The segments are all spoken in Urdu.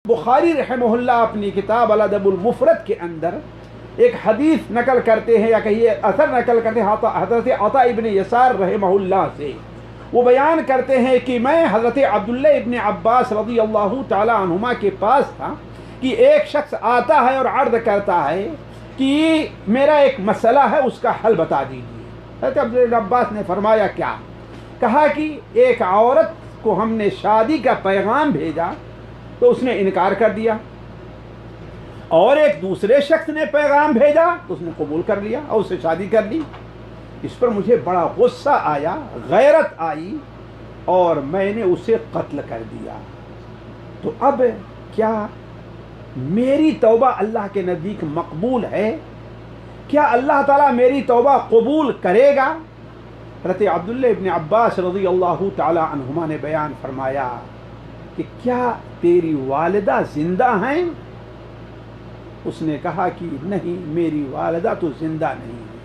بخاری رحمہ اللہ اپنی کتاب الادب المفرد کے اندر ایک حدیث نقل کرتے ہیں، یا کہیے اثر نقل کرتے ہیں حضرت عطا ابن یسار رحمہ اللہ سے. وہ بیان کرتے ہیں کہ میں حضرت عبداللہ ابن عباس رضی اللہ تعالی عنہما کے پاس تھا کہ ایک شخص آتا ہے اور عرض کرتا ہے کہ میرا ایک مسئلہ ہے، اس کا حل بتا دیجیے. حضرت عبداللہ ابن عباس نے فرمایا کیا؟ کہا کہ ایک عورت کو ہم نے شادی کا پیغام بھیجا تو اس نے انکار کر دیا، اور ایک دوسرے شخص نے پیغام بھیجا تو اس نے قبول کر لیا اور اس سے شادی کر لی. اس پر مجھے بڑا غصہ آیا، غیرت آئی، اور میں نے اسے قتل کر دیا. تو اب کیا میری توبہ اللہ کے نزدیک مقبول ہے؟ کیا اللہ تعالیٰ میری توبہ قبول کرے گا؟ حضرت عبداللہ ابن عباس رضی اللہ تعالی عنہما نے بیان فرمایا کہ کیا تیری والدہ زندہ ہیں؟ اس نے کہا کہ نہیں، میری والدہ تو زندہ نہیں ہے.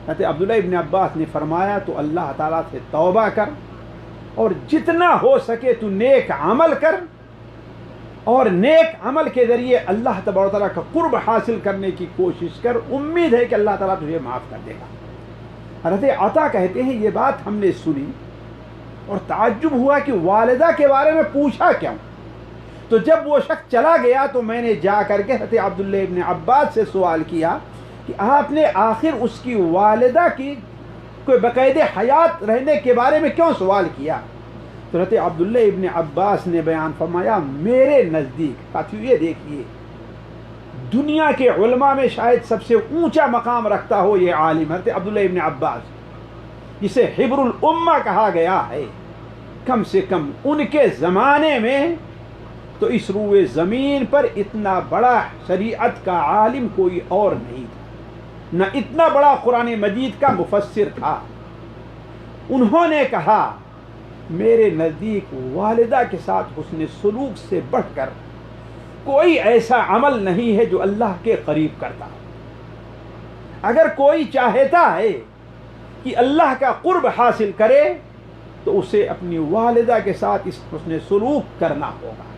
حضرت عبداللہ ابن عباس نے فرمایا تو اللہ تعالیٰ سے توبہ کر، اور جتنا ہو سکے تو نیک عمل کر، اور نیک عمل کے ذریعے اللہ تبارک و تعالیٰ کا قرب حاصل کرنے کی کوشش کر. امید ہے کہ اللہ تعالیٰ تجھے معاف کر دے گا. حضرت عطا کہتے ہیں یہ بات ہم نے سنی اور تعجب ہوا کہ والدہ کے بارے میں پوچھا کیوں. تو جب وہ شخص چلا گیا تو میں نے جا کر کے حضرت عبداللہ ابن عباس سے سوال کیا کہ آپ نے آخر اس کی والدہ کی کوئی باقاعدہ حیات رہنے کے بارے میں کیوں سوال کیا؟ تو حضرت عبداللہ ابن عباس نے بیان فرمایا میرے نزدیک، ساتھیو یہ دیکھیے، دنیا کے علماء میں شاید سب سے اونچا مقام رکھتا ہو یہ عالم حضرت عبداللہ ابن عباس، جسے حبر الامہ کہا گیا ہے. کم سے کم ان کے زمانے میں تو اس روئے زمین پر اتنا بڑا شریعت کا عالم کوئی اور نہیں تھا، نہ اتنا بڑا قرآن مجید کا مفسر تھا. انہوں نے کہا میرے نزدیک والدہ کے ساتھ حسن سلوک سے بڑھ کر کوئی ایسا عمل نہیں ہے جو اللہ کے قریب کرتا. اگر کوئی چاہتا ہے کہ اللہ کا قرب حاصل کرے تو اسے اپنی والدہ کے ساتھ اس حسن سلوک کرنا ہوگا.